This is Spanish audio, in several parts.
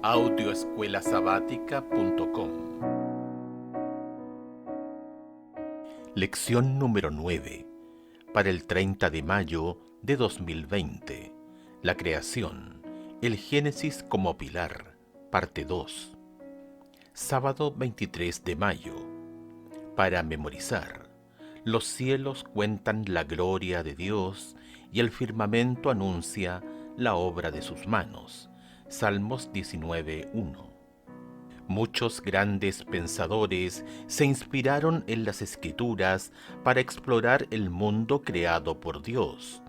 audioescuelasabática.com. Lección número 9, para el 30 de mayo de 2020. La creación, el Génesis como pilar, parte 2. Sábado 23 de mayo. Para memorizar. Los cielos cuentan la gloria de Dios y el firmamento anuncia la obra de sus manos. Salmos 19:1. Muchos grandes pensadores se inspiraron en las Escrituras para explorar el mundo creado por Dios.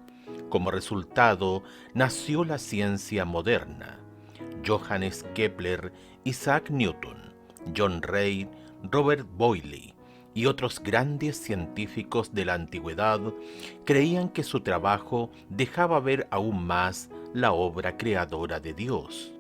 Como resultado, nació la ciencia moderna. Johannes Kepler, Isaac Newton, John Reid, Robert Boyle y otros grandes científicos de la antigüedad creían que su trabajo dejaba ver aún más la obra creadora de Dios.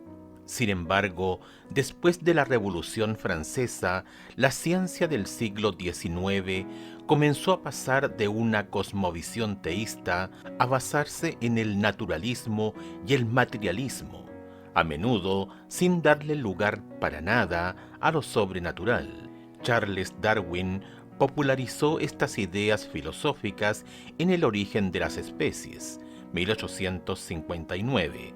Sin embargo, después de la Revolución Francesa, la ciencia del siglo XIX comenzó a pasar de una cosmovisión teísta a basarse en el naturalismo y el materialismo, a menudo sin darle lugar para nada a lo sobrenatural. Charles Darwin popularizó estas ideas filosóficas en El origen de las especies, 1859.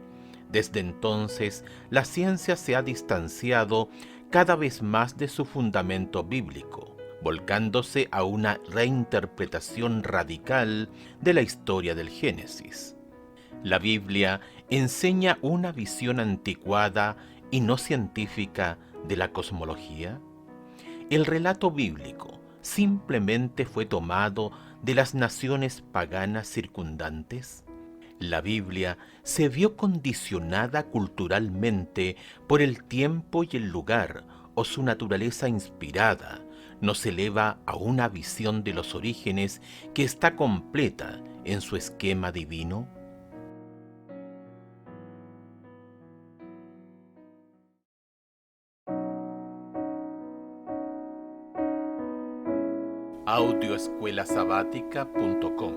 Desde entonces, la ciencia se ha distanciado cada vez más de su fundamento bíblico, volcándose a una reinterpretación radical de la historia del Génesis. La Biblia enseña una visión anticuada y no científica de la cosmología. El relato bíblico simplemente fue tomado de las naciones paganas circundantes. La Biblia se vio condicionada culturalmente por el tiempo y el lugar, o su naturaleza inspirada nos eleva a una visión de los orígenes que está completa en su esquema divino. audioescuelasabática.com.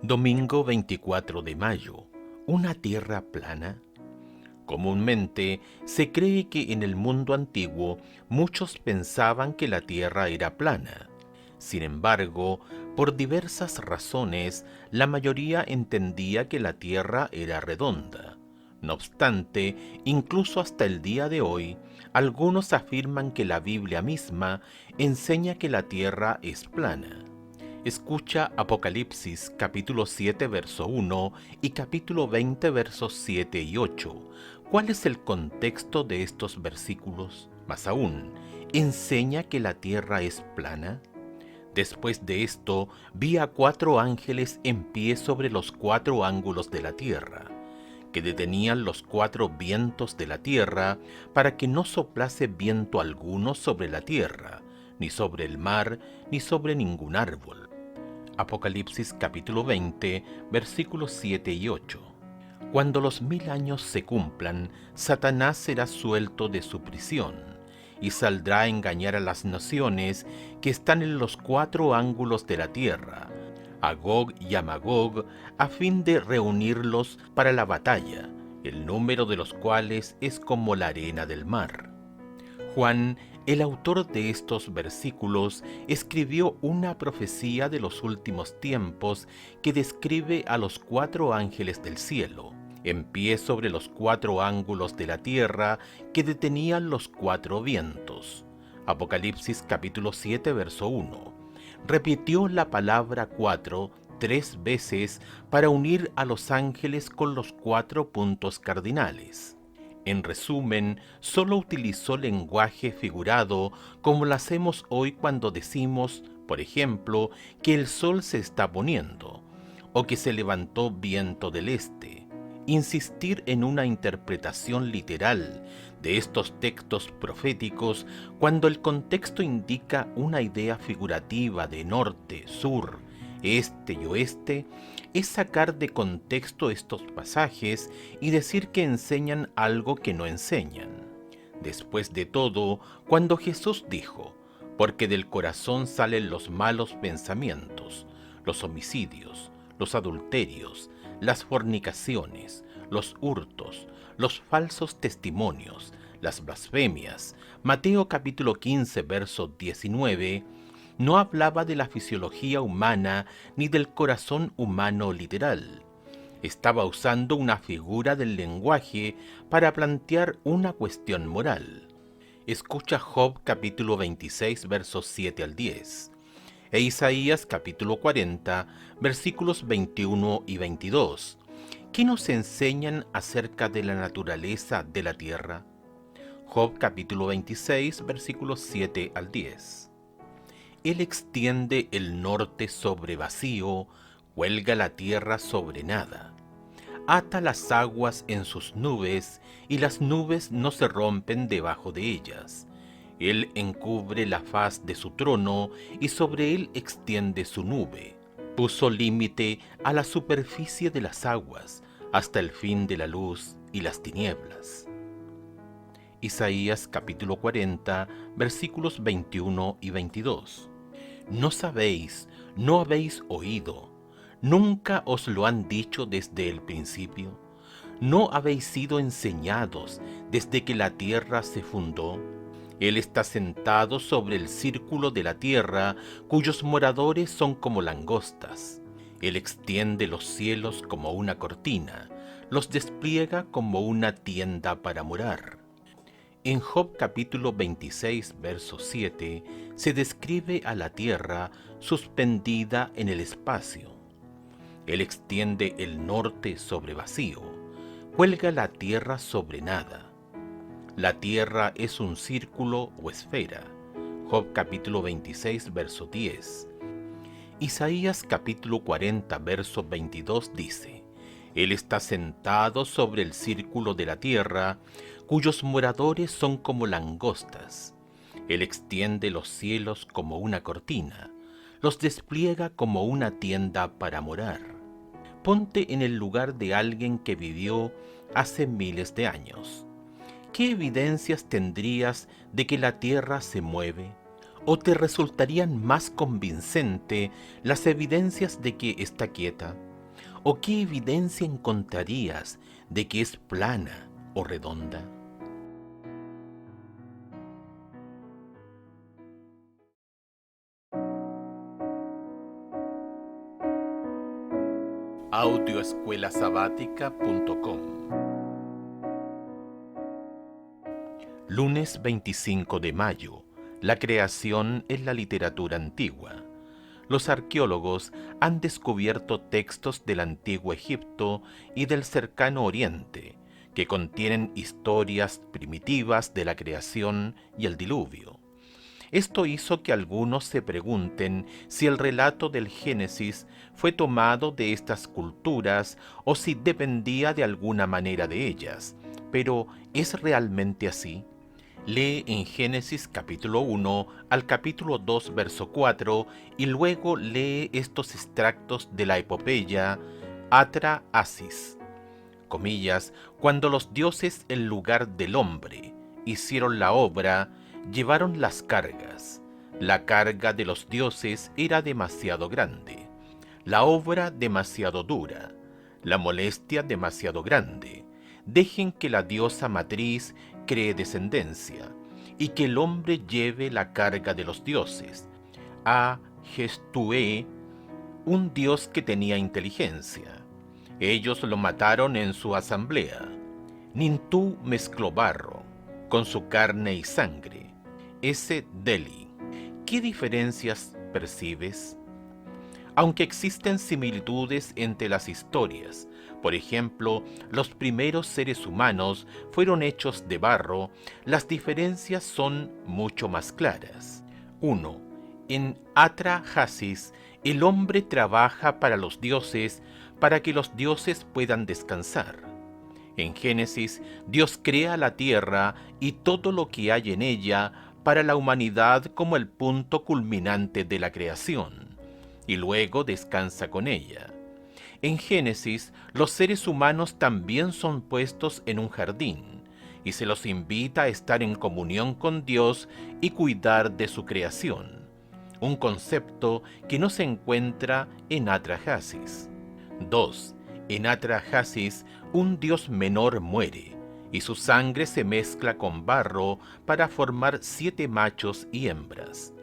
Domingo 24 de mayo. ¿Una tierra plana? Comúnmente se cree que en el mundo antiguo muchos pensaban que la tierra era plana. Sin embargo, por diversas razones, la mayoría entendía que la tierra era redonda. No obstante, incluso hasta el día de hoy, algunos afirman que la Biblia misma enseña que la tierra es plana. Escucha Apocalipsis capítulo 7 verso 1 y capítulo 20 versos 7 y 8. ¿Cuál es el contexto de estos versículos? Más aún, ¿enseña que la tierra es plana? Después de esto, vi a 4 ángeles en pie sobre los 4 ángulos de la tierra, que detenían los 4 vientos de la tierra para que no soplase viento alguno sobre la tierra, ni sobre el mar, ni sobre ningún árbol. Apocalipsis capítulo 20, versículos 7 y 8. Cuando los 1000 años se cumplan, Satanás será suelto de su prisión y saldrá a engañar a las naciones que están en los 4 ángulos de la tierra, a Gog y a Magog, a fin de reunirlos para la batalla, el número de los cuales es como la arena del mar. Juan, el autor de estos versículos, escribió una profecía de los últimos tiempos que describe a los 4 ángeles del cielo, en pie sobre los 4 ángulos de la tierra que detenían los 4 vientos. Apocalipsis capítulo 7 verso 1. Repitió la palabra 4 3 veces para unir a los ángeles con los 4 puntos cardinales. En resumen, solo utilizó lenguaje figurado como lo hacemos hoy cuando decimos, por ejemplo, que el sol se está poniendo o que se levantó viento del este. Insistir en una interpretación literal de estos textos proféticos cuando el contexto indica una idea figurativa de norte, sur, este y oeste, es sacar de contexto estos pasajes y decir que enseñan algo que no enseñan. Después de todo, cuando Jesús dijo, porque del corazón salen los malos pensamientos, los homicidios, los adulterios, las fornicaciones, los hurtos, los falsos testimonios, las blasfemias. Mateo capítulo 15, verso 19, no hablaba de la fisiología humana ni del corazón humano literal. Estaba usando una figura del lenguaje para plantear una cuestión moral. Escucha Job capítulo 26, versos 7 al 10, e Isaías capítulo 40, versículos 21 y 22. ¿Qué nos enseñan acerca de la naturaleza de la tierra? Job capítulo 26, versículos 7 al 10. Él extiende el norte sobre vacío, cuelga la tierra sobre nada. Ata las aguas en sus nubes, y las nubes no se rompen debajo de ellas. Él encubre la faz de su trono, y sobre él extiende su nube. Puso límite a la superficie de las aguas, hasta el fin de la luz y las tinieblas. Isaías capítulo 40, versículos 21 y 22. ¿No sabéis, no habéis oído? ¿Nunca os lo han dicho desde el principio? ¿No habéis sido enseñados desde que la tierra se fundó? Él está sentado sobre el círculo de la tierra, cuyos moradores son como langostas. Él extiende los cielos como una cortina, los despliega como una tienda para morar. En Job capítulo 26, verso 7, se describe a la tierra suspendida en el espacio. Él extiende el norte sobre vacío, cuelga la tierra sobre nada. La tierra es un círculo o esfera. Job capítulo 26, verso 10. Isaías capítulo 40, verso 22 dice: Él está sentado sobre el círculo de la tierra, cuyos moradores son como langostas. Él extiende los cielos como una cortina, los despliega como una tienda para morar. Ponte en el lugar de alguien que vivió hace miles de años. ¿Qué evidencias tendrías de que la tierra se mueve? ¿O te resultarían más convincente las evidencias de que está quieta? ¿O qué evidencia encontrarías de que es plana o redonda? Audioescuelasabática.com. Lunes 25 de mayo. La creación en la literatura antigua. Los arqueólogos han descubierto textos del antiguo Egipto y del cercano Oriente que contienen historias primitivas de la creación y el diluvio. Esto hizo que algunos se pregunten si el relato del Génesis fue tomado de estas culturas o si dependía de alguna manera de ellas. Pero, ¿es realmente así? Lee en Génesis capítulo 1 al capítulo 2 verso 4 y luego lee estos extractos de la epopeya Atra Asis, comillas, cuando los dioses en lugar del hombre hicieron la obra, llevaron las cargas. La carga de los dioses era demasiado grande, la obra demasiado dura, la molestia demasiado grande. Dejen que la diosa matriz cree descendencia, y que el hombre lleve la carga de los dioses. A Gestué, un dios que tenía inteligencia. Ellos lo mataron en su asamblea. Nintú mezcló barro con su carne y sangre. Ese Deli. ¿Qué diferencias percibes? Aunque existen similitudes entre las historias, por ejemplo, los primeros seres humanos fueron hechos de barro, las diferencias son mucho más claras. 1. En Atra Hasis, el hombre trabaja para los dioses para que los dioses puedan descansar. En Génesis, Dios crea la tierra y todo lo que hay en ella para la humanidad como el punto culminante de la creación, y luego descansa con ella. En Génesis, los seres humanos también son puestos en un jardín, y se los invita a estar en comunión con Dios y cuidar de su creación, un concepto que no se encuentra en Atra Hasis. 2. En Atrahasis, un dios menor muere, y su sangre se mezcla con barro para formar 7 machos y hembras.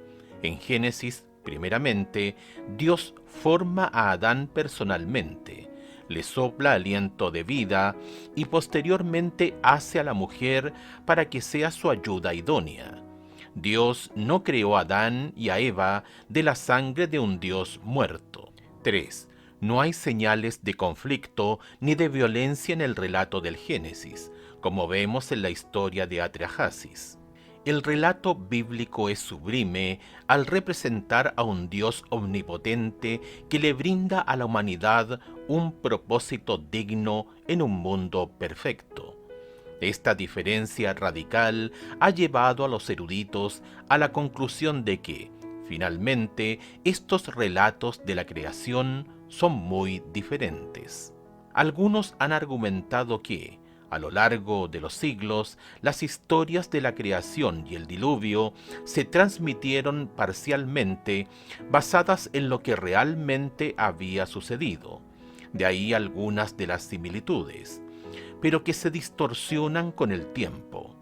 En Génesis, primeramente, Dios forma a Adán personalmente, le sopla aliento de vida y posteriormente hace a la mujer para que sea su ayuda idónea. Dios no creó a Adán y a Eva de la sangre de un Dios muerto. 3. No hay señales de conflicto ni de violencia en el relato del Génesis, como vemos en la historia de Atrahasis. El relato bíblico es sublime al representar a un Dios omnipotente que le brinda a la humanidad un propósito digno en un mundo perfecto. Esta diferencia radical ha llevado a los eruditos a la conclusión de que, finalmente, estos relatos de la creación son muy diferentes. Algunos han argumentado que, a lo largo de los siglos, las historias de la creación y el diluvio se transmitieron parcialmente basadas en lo que realmente había sucedido. De ahí algunas de las similitudes, pero que se distorsionan con el tiempo.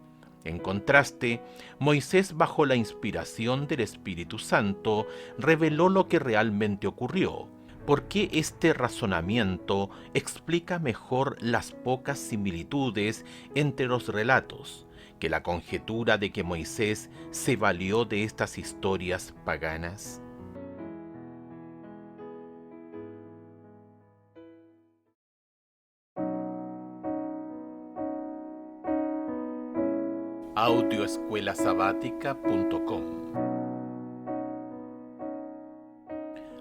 En contraste, Moisés, bajo la inspiración del Espíritu Santo, reveló lo que realmente ocurrió, porque este razonamiento explica mejor las pocas similitudes entre los relatos que la conjetura de que Moisés se valió de estas historias paganas. Audioescuelasabática.com.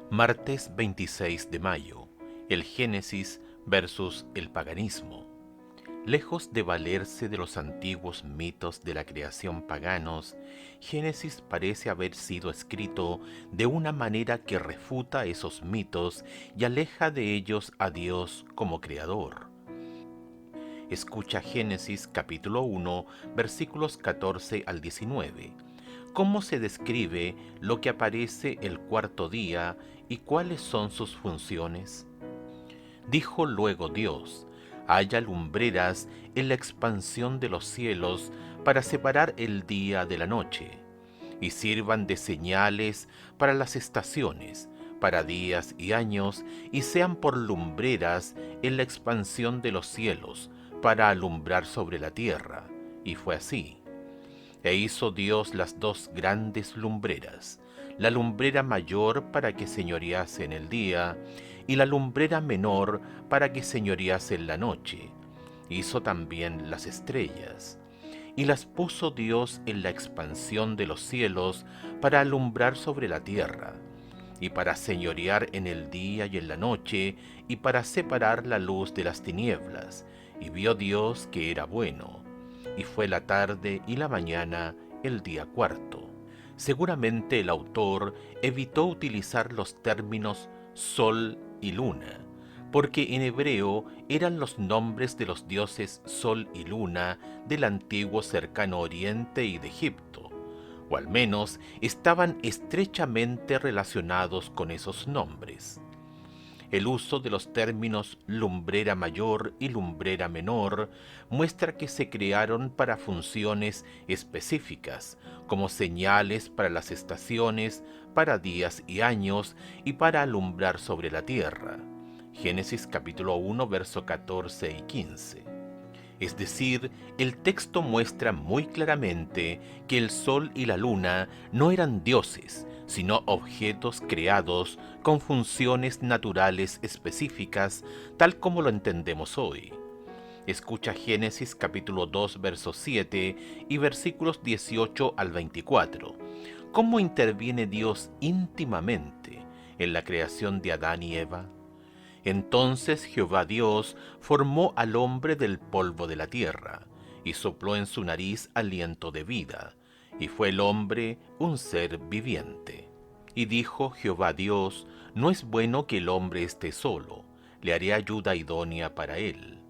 Martes 26 de mayo. El Génesis versus el paganismo. Lejos de valerse de los antiguos mitos de la creación paganos, Génesis parece haber sido escrito de una manera que refuta esos mitos y aleja de ellos a Dios como creador. Escucha Génesis capítulo 1, versículos 14 al 19. ¿Cómo se describe lo que aparece el cuarto día y cuáles son sus funciones? Dijo luego Dios: haya lumbreras en la expansión de los cielos para separar el día de la noche, y sirvan de señales para las estaciones, para días y años, y sean por lumbreras en la expansión de los cielos, para alumbrar sobre la tierra. Y fue así. E hizo Dios las 2 grandes lumbreras, la lumbrera mayor para que señorease en el día, y la lumbrera menor para que señorease en la noche. Hizo también las estrellas, y las puso Dios en la expansión de los cielos para alumbrar sobre la tierra, y para señorear en el día y en la noche, y para separar la luz de las tinieblas. Y vio Dios que era bueno. Y fue la tarde y la mañana el día cuarto. Seguramente el autor evitó utilizar los términos sol y luna, porque en hebreo eran los nombres de los dioses Sol y Luna del antiguo cercano Oriente y de Egipto, o al menos estaban estrechamente relacionados con esos nombres. El uso de los términos lumbrera mayor y lumbrera menor muestra que se crearon para funciones específicas, como señales para las estaciones, para días y años y para alumbrar sobre la tierra. Génesis capítulo 1, verso 14 y 15. Es decir, el texto muestra muy claramente que el sol y la luna no eran dioses, sino objetos creados con funciones naturales específicas, tal como lo entendemos hoy. Escucha Génesis capítulo 2, verso 7 y versículos 18 al 24. ¿Cómo interviene Dios íntimamente en la creación de Adán y Eva? Entonces Jehová Dios formó al hombre del polvo de la tierra, y sopló en su nariz aliento de vida, y fue el hombre un ser viviente. Y dijo Jehová Dios: no es bueno que el hombre esté solo, le haré ayuda idónea para él.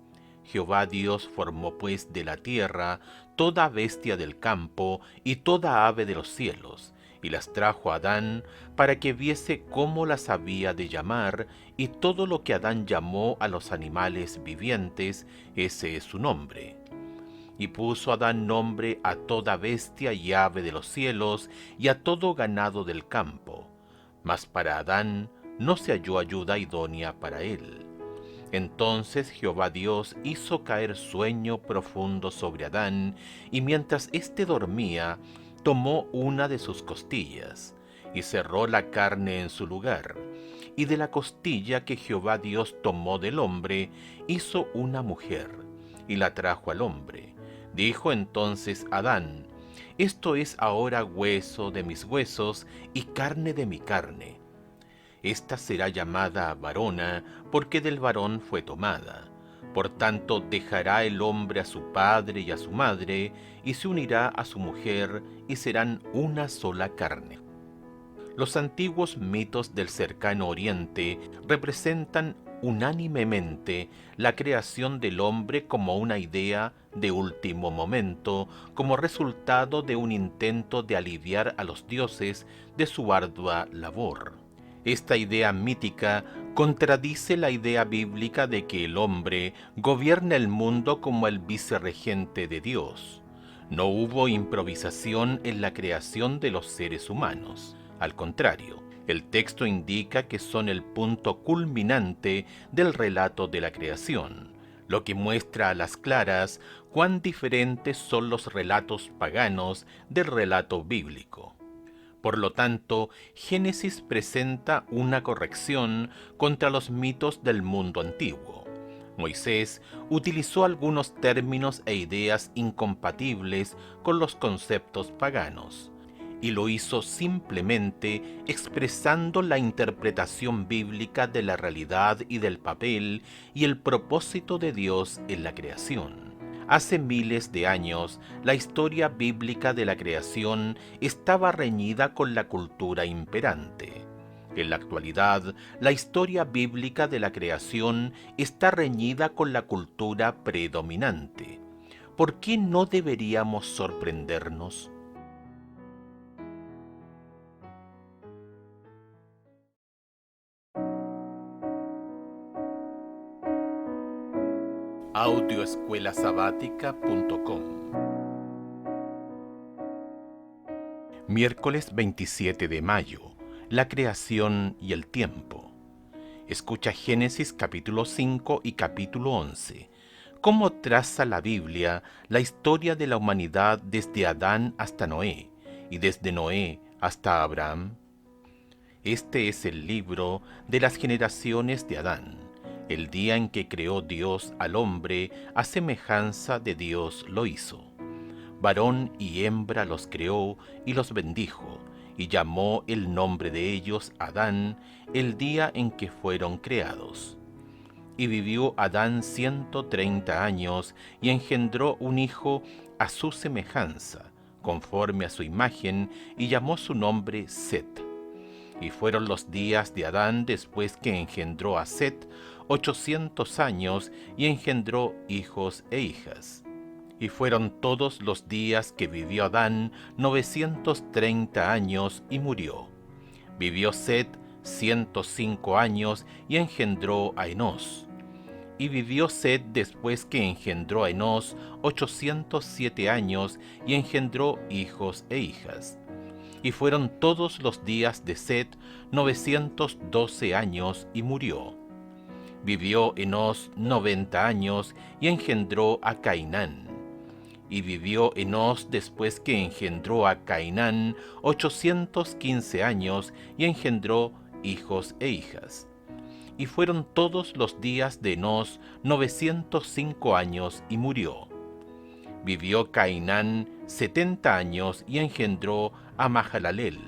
Jehová Dios formó pues de la tierra toda bestia del campo y toda ave de los cielos, y las trajo a Adán para que viese cómo las había de llamar, y todo lo que Adán llamó a los animales vivientes, ese es su nombre. Y puso Adán nombre a toda bestia y ave de los cielos, y a todo ganado del campo. Mas para Adán no se halló ayuda idónea para él. Entonces Jehová Dios hizo caer sueño profundo sobre Adán, y mientras éste dormía, tomó una de sus costillas, y cerró la carne en su lugar. Y de la costilla que Jehová Dios tomó del hombre, hizo una mujer, y la trajo al hombre. Dijo entonces Adán: Esto es ahora hueso de mis huesos y carne de mi carne. Esta será llamada varona, porque del varón fue tomada. Por tanto, dejará el hombre a su padre y a su madre, y se unirá a su mujer, y serán una sola carne. Los antiguos mitos del cercano Oriente representan unánimemente la creación del hombre como una idea de último momento, como resultado de un intento de aliviar a los dioses de su ardua labor. Esta idea mítica contradice la idea bíblica de que el hombre gobierna el mundo como el vicerregente de Dios. No hubo improvisación en la creación de los seres humanos. Al contrario, el texto indica que son el punto culminante del relato de la creación, lo que muestra a las claras cuán diferentes son los relatos paganos del relato bíblico. Por lo tanto, Génesis presenta una corrección contra los mitos del mundo antiguo. Moisés utilizó algunos términos e ideas incompatibles con los conceptos paganos, y lo hizo simplemente expresando la interpretación bíblica de la realidad y del papel y el propósito de Dios en la creación. Hace miles de años, la historia bíblica de la creación estaba reñida con la cultura imperante. En la actualidad, la historia bíblica de la creación está reñida con la cultura predominante. ¿Por qué no deberíamos sorprendernos? Audioescuelasabática.com Miércoles 27 de mayo. La creación y el tiempo. Escucha Génesis capítulo 5 y capítulo 11. ¿Cómo traza la Biblia la historia de la humanidad desde Adán hasta Noé y desde Noé hasta Abraham? Este es el libro de las generaciones de Adán, el día en que creó Dios al hombre, a semejanza de Dios lo hizo. Varón y hembra los creó y los bendijo, y llamó el nombre de ellos Adán el día en que fueron creados. Y vivió Adán 130 años, y engendró un hijo a su semejanza, conforme a su imagen, y llamó su nombre Set. Y fueron los días de Adán después que engendró a Set 800 años, y engendró hijos e hijas. Y fueron todos los días que vivió Adán 930 años, y murió. Vivió Set 105 años, y engendró a Enós. Y vivió Set después que engendró a Enós 807 años, y engendró hijos e hijas. Y fueron todos los días de Set 912 años, y murió. Vivió Enós 90 años, y engendró a Cainán. Y vivió Enós después que engendró a Cainán 815 años, y engendró hijos e hijas. Y fueron todos los días de Enós 905 años, y murió. Vivió Cainán 70 años, y engendró a Mahalaleel.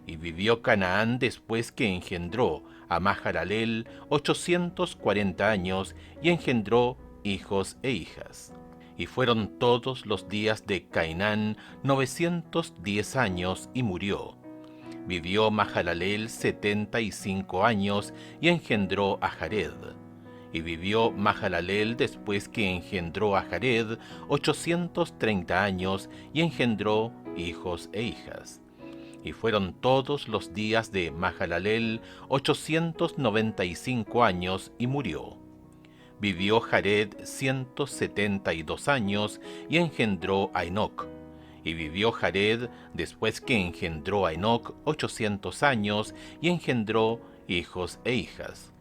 Y vivió Canaán después que engendró a Mahalaleel 840 años, y engendró hijos e hijas. Y fueron todos los días de Cainán 910 años, y murió. Vivió Mahalaleel 75 años, y engendró a Jared. Y vivió Mahalaleel después que engendró a Jared 830 años, y engendró hijos e hijas. Y fueron todos los días de Mahalalel 895 años, y murió. Vivió Jared 172 años, y engendró a Enoc. Y vivió Jared, después que engendró a Enoc, 800 años, y engendró hijos e hijas.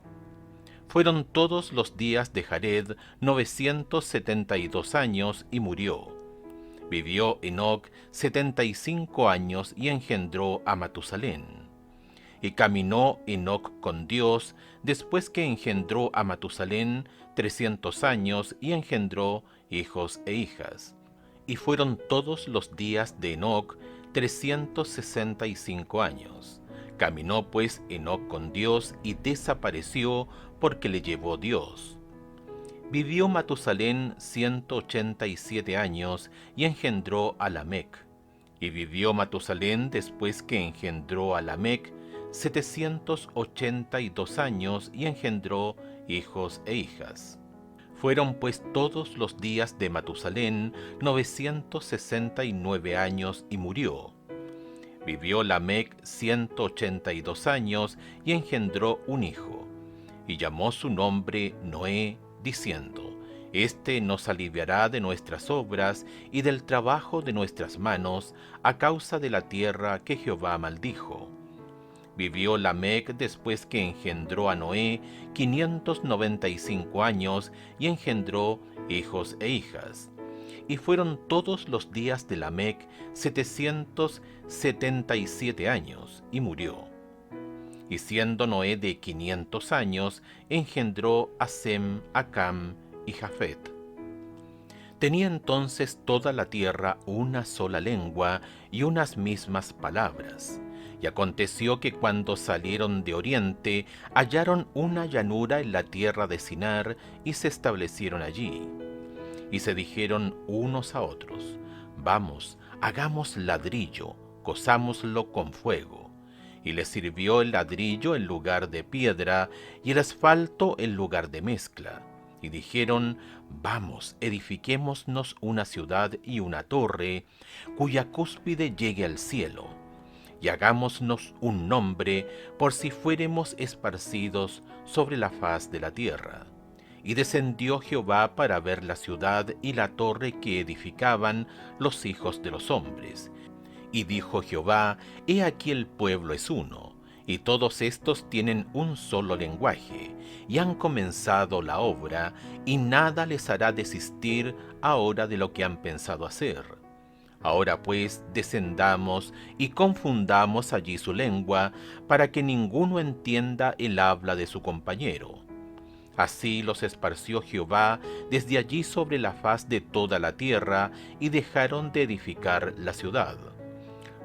Fueron todos los días de Jared 972 años, y murió. Vivió Enoc 75 años, y engendró a Matusalén. Y caminó Enoc con Dios, después que engendró a Matusalén 300 años, y engendró hijos e hijas. Y fueron todos los días de Enoc 365 años. Caminó pues Enoc con Dios, y desapareció, porque le llevó Dios. Vivió Matusalén 187 años, y engendró a Lamec. Y vivió Matusalén, después que engendró a Lamec, 782 años, y engendró hijos e hijas. Fueron pues todos los días de Matusalén 969 años, y murió. Vivió Lamec 182 años, y engendró un hijo, y llamó su nombre Noé, diciendo: Este nos aliviará de nuestras obras y del trabajo de nuestras manos, a causa de la tierra que Jehová maldijo. Vivió Lamec, después que engendró a Noé, 595 años, y engendró hijos e hijas. Y fueron todos los días de Lamec 777 años, y murió. Y siendo Noé de 500 años, engendró a Sem, a Cam y Jafet. Tenía entonces toda la tierra una sola lengua y unas mismas palabras. Y aconteció que cuando salieron de oriente, hallaron una llanura en la tierra de Sinar, y se establecieron allí. Y se dijeron unos a otros: Vamos, hagamos ladrillo, cozámoslo con fuego. Y les sirvió el ladrillo en lugar de piedra, y el asfalto en lugar de mezcla. Y dijeron: Vamos, edifiquémonos una ciudad y una torre, cuya cúspide llegue al cielo, y hagámonos un nombre, por si fuéremos esparcidos sobre la faz de la tierra. Y descendió Jehová para ver la ciudad y la torre que edificaban los hijos de los hombres. Y dijo Jehová: He aquí el pueblo es uno, y todos estos tienen un solo lenguaje, y han comenzado la obra, y nada les hará desistir ahora de lo que han pensado hacer. Ahora pues descendamos y confundamos allí su lengua, para que ninguno entienda el habla de su compañero. Así los esparció Jehová desde allí sobre la faz de toda la tierra, y dejaron de edificar la ciudad.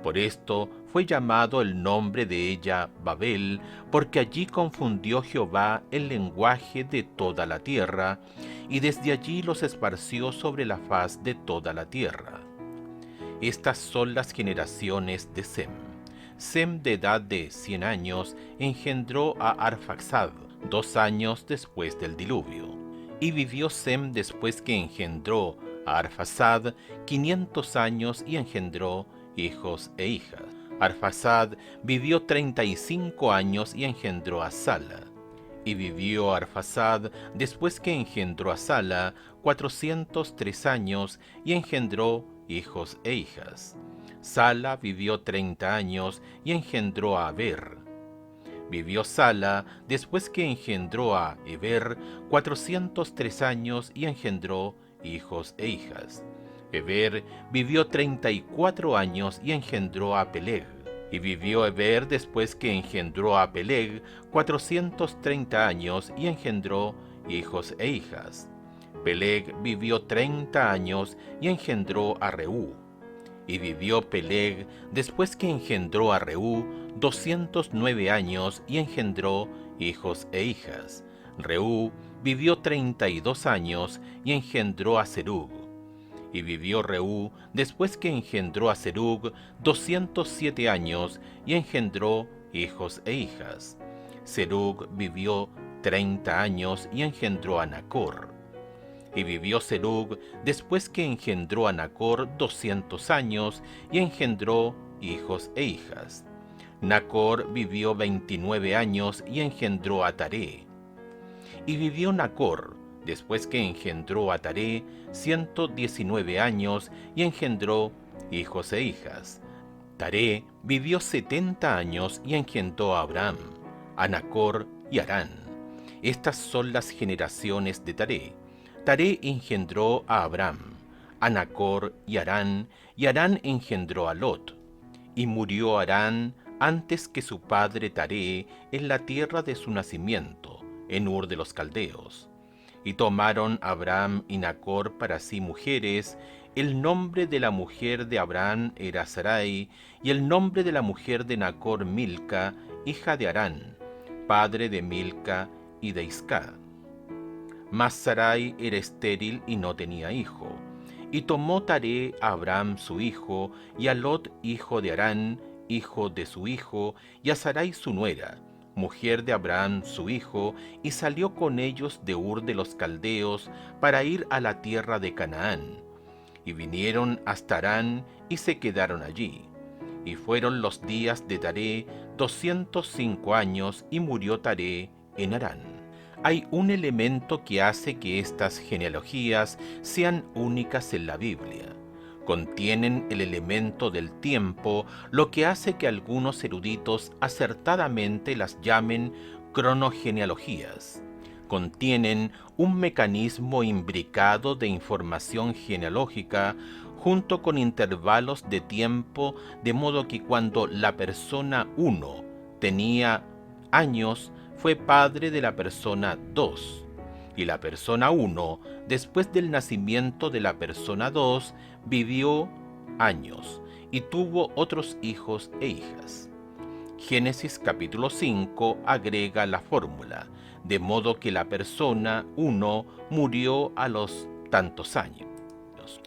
Por esto fue llamado el nombre de ella Babel, porque allí confundió Jehová el lenguaje de toda la tierra, y desde allí los esparció sobre la faz de toda la tierra. Estas son las generaciones de Sem. Sem, de edad de 100 años, engendró a Arfaxad 2 años después del diluvio. Y vivió Sem, después que engendró a Arfaxad, 500 años, y engendró hijos e hijas. Arfaxad vivió 35 años, y engendró a Sala. Y vivió Arfaxad, después que engendró a Sala, 403 años, y engendró hijos e hijas. Sala vivió 30 años, y engendró a Eber. Vivió Sala, después que engendró a Eber, 403 años, y engendró hijos e hijas. Eber vivió 34 años, y engendró a Peleg. Y vivió Eber, después que engendró a Peleg, 430 años, y engendró hijos e hijas. Peleg vivió 30 años, y engendró a Reú. Y vivió Peleg, después que engendró a Reú, 209 años, y engendró hijos e hijas. Reú vivió 32 años, y engendró a Serug. Y vivió Reú, después que engendró a Serug, 207 años, y engendró hijos e hijas. Serug vivió 30 años, y engendró a Nacor. Y vivió Serug, después que engendró a Nacor, 200 años, y engendró hijos e hijas. Nacor vivió 29 años y engendró a Taré. Y vivió Nacor, después que engendró a Taré, 119 años y engendró hijos e hijas. Taré vivió 70 años y engendró a Abraham, a Nacor y Harán. Estas son las generaciones de Taré. Taré engendró a Abraham, a Nacor y Harán engendró a Lot. Y murió Harán antes que su padre Taré en la tierra de su nacimiento, en Ur de los Caldeos. Y tomaron Abraham y Nacor para sí mujeres. El nombre de la mujer de Abraham era Sarai, y el nombre de la mujer de Nacor Milca, hija de Harán, padre de Milca y de Isca. Mas Sarai era estéril y no tenía hijo. Y tomó Taré a Abraham su hijo, y a Lot hijo de Harán, hijo de su hijo, y a Sarai su nuera, mujer de Abraham su hijo, y salió con ellos de Ur de los Caldeos para ir a la tierra de Canaán. Y vinieron hasta Harán y se quedaron allí. Y fueron los días de Taré 205 años, y murió Taré en Harán. Hay un elemento que hace que estas genealogías sean únicas en la Biblia. Contienen el elemento del tiempo, lo que hace que algunos eruditos acertadamente las llamen cronogenealogías. Contienen un mecanismo imbricado de información genealógica junto con intervalos de tiempo, de modo que cuando la persona 1 tenía años, fue padre de la persona 2, y la persona 1, después del nacimiento de la persona 2, vivió años y tuvo otros hijos e hijas. Génesis capítulo 5 agrega la fórmula, de modo que la persona 1 murió a los tantos años.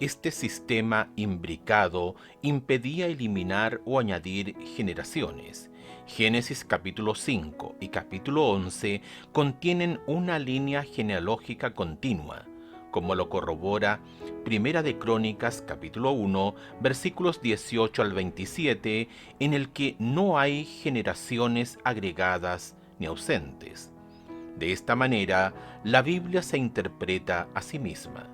Este sistema imbricado impedía eliminar o añadir generaciones. Génesis capítulo 5 y capítulo 11 contienen una línea genealógica continua, como lo corrobora Primera de Crónicas capítulo 1, versículos 18 al 27, en el que no hay generaciones agregadas ni ausentes. De esta manera, la Biblia se interpreta a sí misma.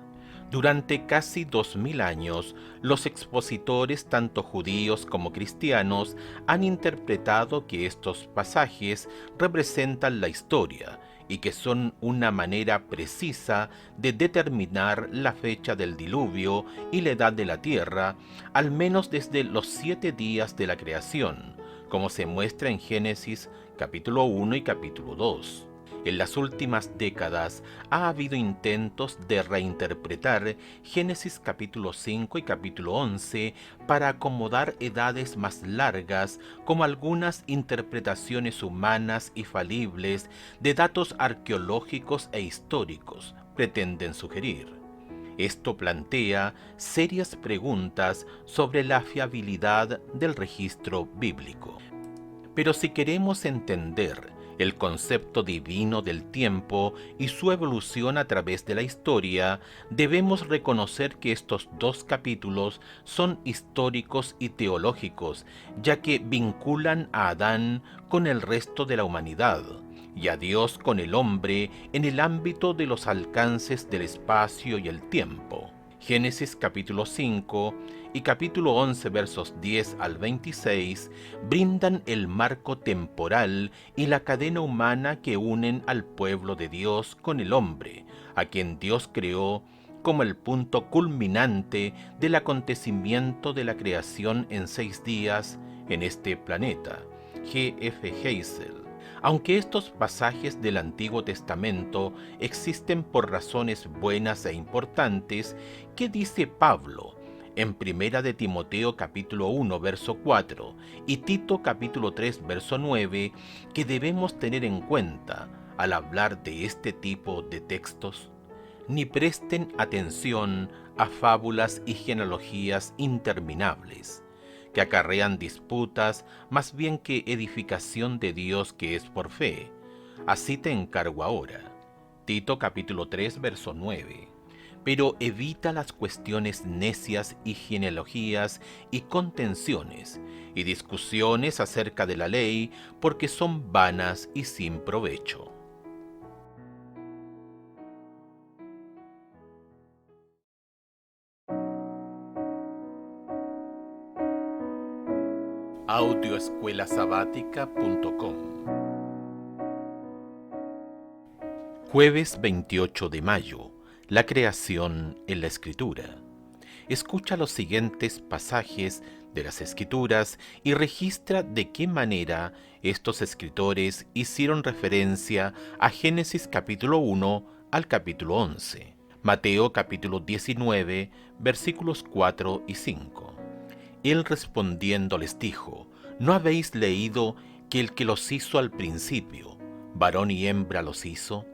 Durante casi 2000 años, los expositores, tanto judíos como cristianos, han interpretado que estos pasajes representan la historia y que son una manera precisa de determinar la fecha del diluvio y la edad de la tierra, al menos desde los 7 días de la creación, como se muestra en Génesis capítulo 1 y capítulo 2. En las últimas décadas ha habido intentos de reinterpretar Génesis capítulo 5 y capítulo 11 para acomodar edades más largas, como algunas interpretaciones humanas y falibles de datos arqueológicos e históricos pretenden sugerir. Esto plantea serias preguntas sobre la fiabilidad del registro bíblico. Pero si queremos entender el concepto divino del tiempo y su evolución a través de la historia, debemos reconocer que estos dos capítulos son históricos y teológicos, ya que vinculan a Adán con el resto de la humanidad y a Dios con el hombre en el ámbito de los alcances del espacio y el tiempo. Génesis capítulo 5 y capítulo 11 versos 10 al 26 brindan el marco temporal y la cadena humana que unen al pueblo de Dios con el hombre, a quien Dios creó como el punto culminante del acontecimiento de la creación en 6 días en este planeta. G.F. Heisel. Aunque estos pasajes del Antiguo Testamento existen por razones buenas e importantes, ¿qué dice Pablo en Primera de Timoteo capítulo 1 verso 4 y Tito capítulo 3 verso 9 que debemos tener en cuenta al hablar de este tipo de textos? Ni presten atención a fábulas y genealogías interminables, que acarrean disputas más bien que edificación de Dios que es por fe. Así te encargo ahora. Tito capítulo 3 verso 9. pero evita las cuestiones necias y genealogías y contenciones y discusiones acerca de la ley, porque son vanas y sin provecho. Audioescuelasabática.com. Jueves 28 de mayo. La creación en la Escritura. Escucha los siguientes pasajes de las Escrituras y registra de qué manera estos escritores hicieron referencia a Génesis capítulo 1 al capítulo 11. Mateo capítulo 19, versículos 4 y 5. Él respondiendo les dijo: ¿No habéis leído que el que los hizo al principio, varón y hembra los hizo?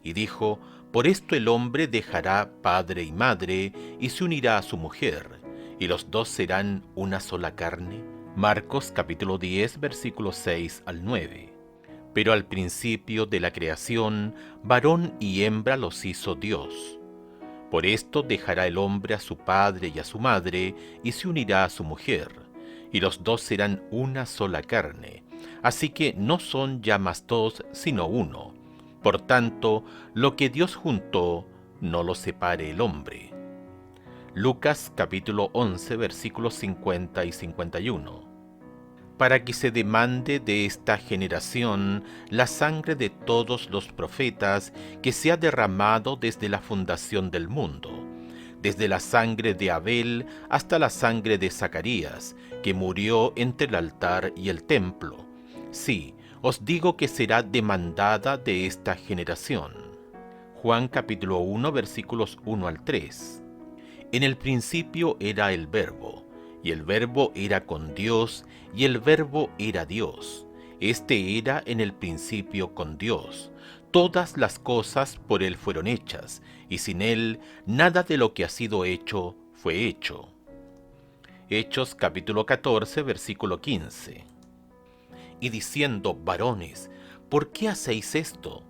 Y dijo: por esto el hombre dejará padre y madre, y se unirá a su mujer, y los dos serán una sola carne. Marcos capítulo 10, versículos 6 al 9. Pero al principio de la creación, varón y hembra los hizo Dios. Por esto dejará el hombre a su padre y a su madre, y se unirá a su mujer, y los dos serán una sola carne. Así que no son ya más dos, sino uno. Por tanto, lo que Dios juntó, no lo separe el hombre. Lucas capítulo 11, versículos 50 y 51. Para que se demande de esta generación la sangre de todos los profetas que se ha derramado desde la fundación del mundo, desde la sangre de Abel hasta la sangre de Zacarías, que murió entre el altar y el templo. Sí, os digo que será demandada de esta generación. Juan capítulo 1, versículos 1 al 3. En el principio era el Verbo, y el Verbo era con Dios, y el Verbo era Dios. Este era en el principio con Dios. Todas las cosas por Él fueron hechas, y sin Él nada de lo que ha sido hecho fue hecho. Hechos capítulo 14, versículo 15. Y diciendo: varones, ¿por qué hacéis esto?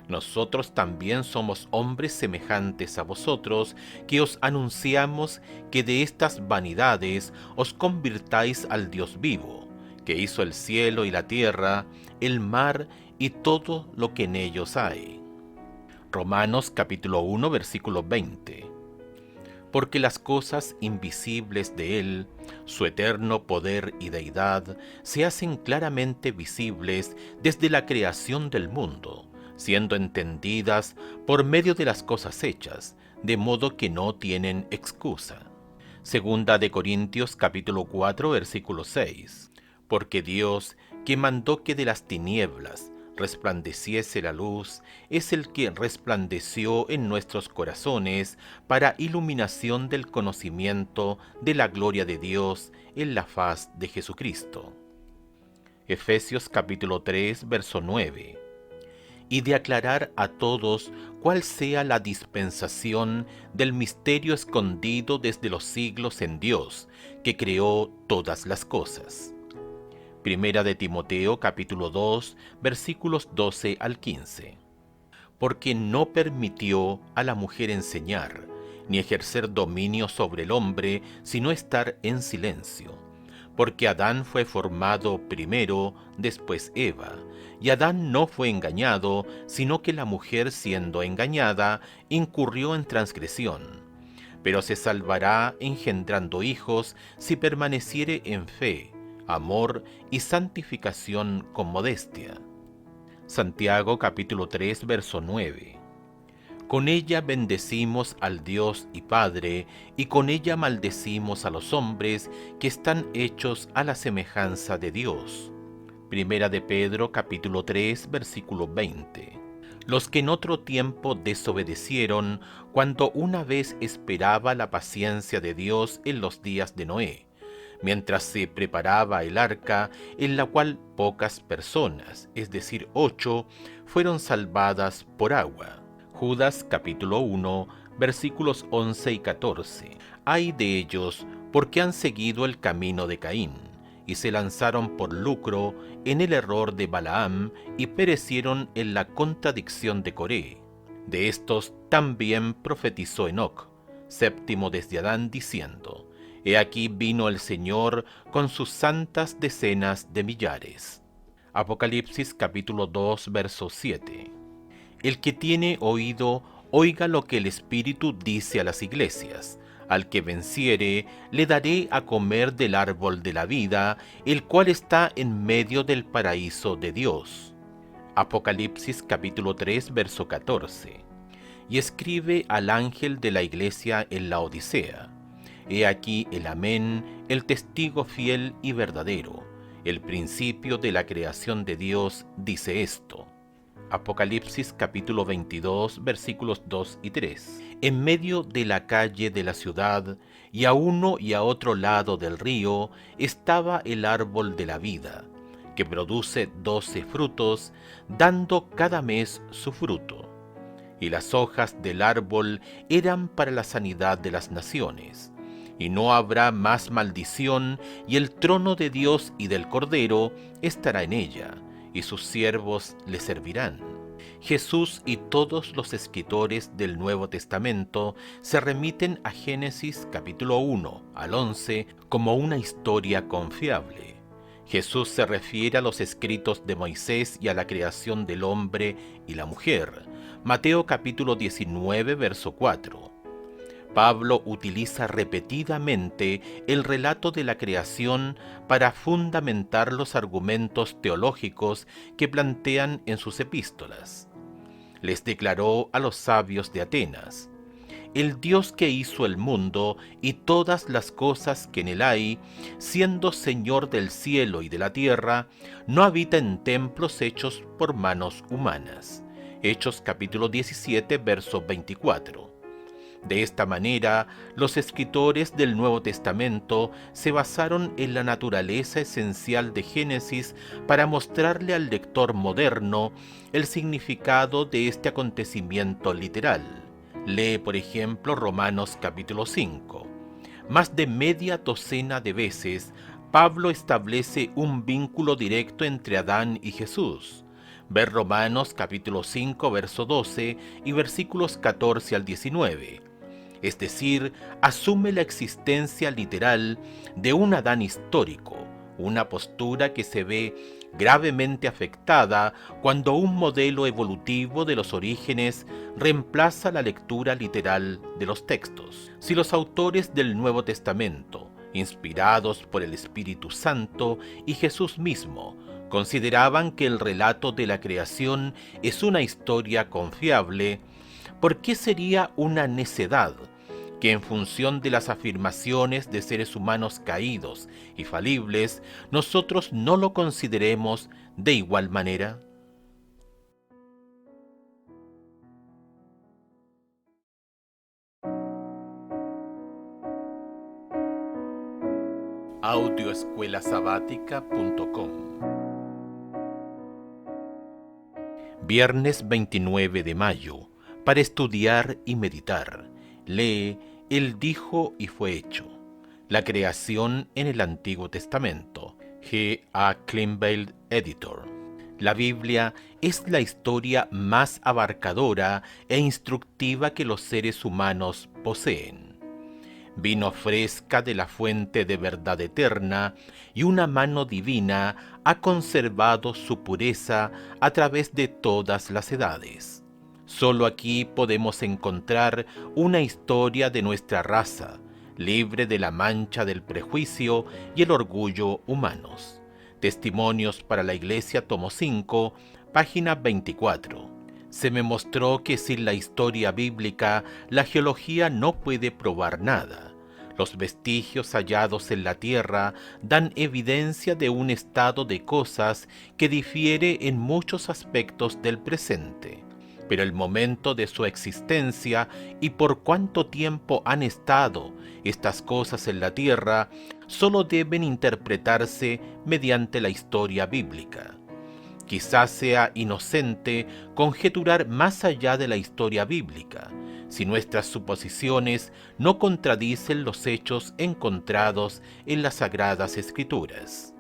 Nosotros también somos hombres semejantes a vosotros, que os anunciamos que de estas vanidades os convirtáis al Dios vivo, que hizo el cielo y la tierra, el mar y todo lo que en ellos hay. Romanos capítulo 1, versículo 20. Porque las cosas invisibles de Él, su eterno poder y deidad, se hacen claramente visibles desde la creación del mundo, siendo entendidas por medio de las cosas hechas, de modo que no tienen excusa. Segunda de Corintios capítulo 4, versículo 6. Porque Dios, que mandó que de las tinieblas resplandeciese la luz, es el que resplandeció en nuestros corazones para iluminación del conocimiento de la gloria de Dios en la faz de Jesucristo. Efesios capítulo 3, verso 9. Y de aclarar a todos cuál sea la dispensación del misterio escondido desde los siglos en Dios, que creó todas las cosas. Primera de Timoteo capítulo 2, versículos 12 al 15. Porque no permitió a la mujer enseñar, ni ejercer dominio sobre el hombre, sino estar en silencio. Porque Adán fue formado primero, después Eva, y Adán no fue engañado, sino que la mujer, siendo engañada, incurrió en transgresión. Pero se salvará engendrando hijos si permaneciere en fe, amor y santificación con modestia. Santiago capítulo 3, verso 9. Con ella bendecimos al Dios y Padre, y con ella maldecimos a los hombres que están hechos a la semejanza de Dios. Primera de Pedro capítulo 3, versículo 20. Los que en otro tiempo desobedecieron, cuando una vez esperaba la paciencia de Dios en los días de Noé, mientras se preparaba el arca, en la cual pocas personas, es decir, 8, fueron salvadas por agua. Judas capítulo 1, versículos 11 y 14. Ay de ellos, porque han seguido el camino de Caín, y se lanzaron por lucro en el error de Balaam, y perecieron en la contradicción de Coré. De estos también profetizó Enoc, séptimo desde Adán, diciendo: He aquí vino el Señor con sus santas decenas de millares. Apocalipsis capítulo 2, verso 7. El que tiene oído, oiga lo que el Espíritu dice a las iglesias. Al que venciere, le daré a comer del árbol de la vida, el cual está en medio del paraíso de Dios. Apocalipsis capítulo 3, verso 14. Y escribe al ángel de la iglesia en la Odisea: He aquí el Amén, el testigo fiel y verdadero, el principio de la creación de Dios, dice esto. Apocalipsis capítulo 22, versículos 2 y 3. En medio de la calle de la ciudad, y a uno y a otro lado del río, estaba el árbol de la vida, que produce 12 frutos, dando cada mes su fruto. Y las hojas del árbol eran para la sanidad de las naciones. Y no habrá más maldición, y el trono de Dios y del Cordero estará en ella, y sus siervos le servirán. Jesús y todos los escritores del Nuevo Testamento se remiten a Génesis capítulo 1 al 11 como una historia confiable. Jesús se refiere a los escritos de Moisés y a la creación del hombre y la mujer. Mateo capítulo 19, verso 4. Pablo utiliza repetidamente el relato de la creación para fundamentar los argumentos teológicos que plantean en sus epístolas. Les declaró a los sabios de Atenas: El Dios que hizo el mundo y todas las cosas que en él hay, siendo Señor del cielo y de la tierra, no habita en templos hechos por manos humanas. Hechos capítulo 17, verso 24. De esta manera, los escritores del Nuevo Testamento se basaron en la naturaleza esencial de Génesis para mostrarle al lector moderno el significado de este acontecimiento literal. Lee, por ejemplo, Romanos capítulo 5. Más de media docena de veces, Pablo establece un vínculo directo entre Adán y Jesús. Ver Romanos capítulo 5, verso 12 y versículos 14 al 19. Es decir, asume la existencia literal de un Adán histórico, una postura que se ve gravemente afectada cuando un modelo evolutivo de los orígenes reemplaza la lectura literal de los textos. Si los autores del Nuevo Testamento, inspirados por el Espíritu Santo y Jesús mismo, consideraban que el relato de la creación es una historia confiable, ¿por qué sería una necedad que en función de las afirmaciones de seres humanos caídos y falibles, nosotros no lo consideremos de igual manera? Audioescuelasabática.com. Viernes 29 de mayo, para estudiar y meditar. Lee Él dijo y fue hecho. La creación en el Antiguo Testamento. G. A. Kleinbild, editor. La Biblia es la historia más abarcadora e instructiva que los seres humanos poseen. Vino fresca de la fuente de verdad eterna, y una mano divina ha conservado su pureza a través de todas las edades. Solo aquí podemos encontrar una historia de nuestra raza, libre de la mancha del prejuicio y el orgullo humanos. Testimonios para la Iglesia, tomo 5, página 24. Se me mostró que sin la historia bíblica, la geología no puede probar nada. Los vestigios hallados en la tierra dan evidencia de un estado de cosas que difiere en muchos aspectos del presente. Pero el momento de su existencia y por cuánto tiempo han estado estas cosas en la tierra solo deben interpretarse mediante la historia bíblica. Quizás sea inocente conjeturar más allá de la historia bíblica, si nuestras suposiciones no contradicen los hechos encontrados en las Sagradas Escrituras.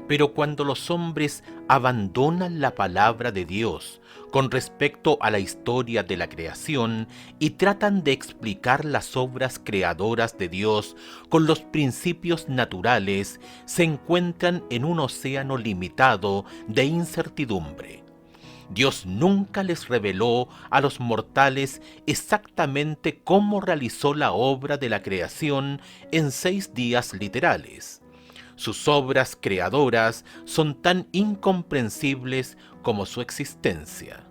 Pero cuando los hombres abandonan la palabra de Dios con respecto a la historia de la creación y tratan de explicar las obras creadoras de Dios con los principios naturales, se encuentran en un océano limitado de incertidumbre. Dios nunca les reveló a los mortales exactamente cómo realizó la obra de la creación en 6 días literales. Sus obras creadoras son tan incomprensibles como su existencia.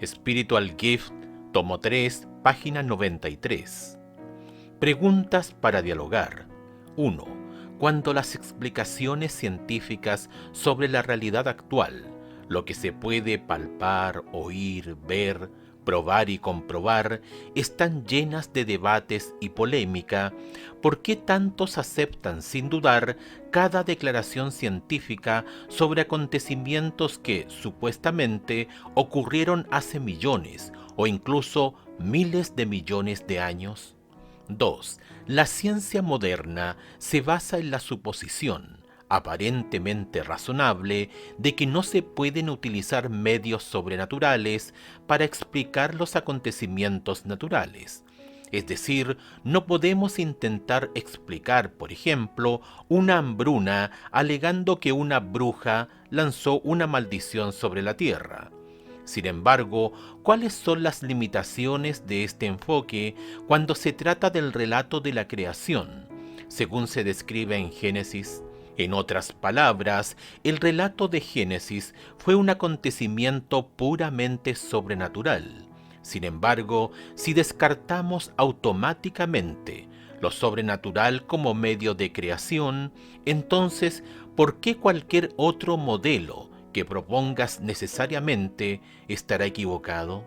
Spiritual Gift, tomo 3, página 93. Preguntas para dialogar. 1. Cuando las explicaciones científicas sobre la realidad actual, lo que se puede palpar, oír, ver, probar y comprobar, están llenas de debates y polémica, ¿por qué tantos aceptan sin dudar cada declaración científica sobre acontecimientos que, supuestamente, ocurrieron hace millones o incluso miles de millones de años? 2. La ciencia moderna se basa en la suposición, aparentemente razonable, de que no se pueden utilizar medios sobrenaturales para explicar los acontecimientos naturales. Es decir, no podemos intentar explicar, por ejemplo, una hambruna alegando que una bruja lanzó una maldición sobre la tierra. Sin embargo, ¿cuáles son las limitaciones de este enfoque cuando se trata del relato de la creación, según se describe en Génesis? En otras palabras, el relato de Génesis fue un acontecimiento puramente sobrenatural. Sin embargo, si descartamos automáticamente lo sobrenatural como medio de creación, entonces, ¿por qué cualquier otro modelo que propongas necesariamente estará equivocado?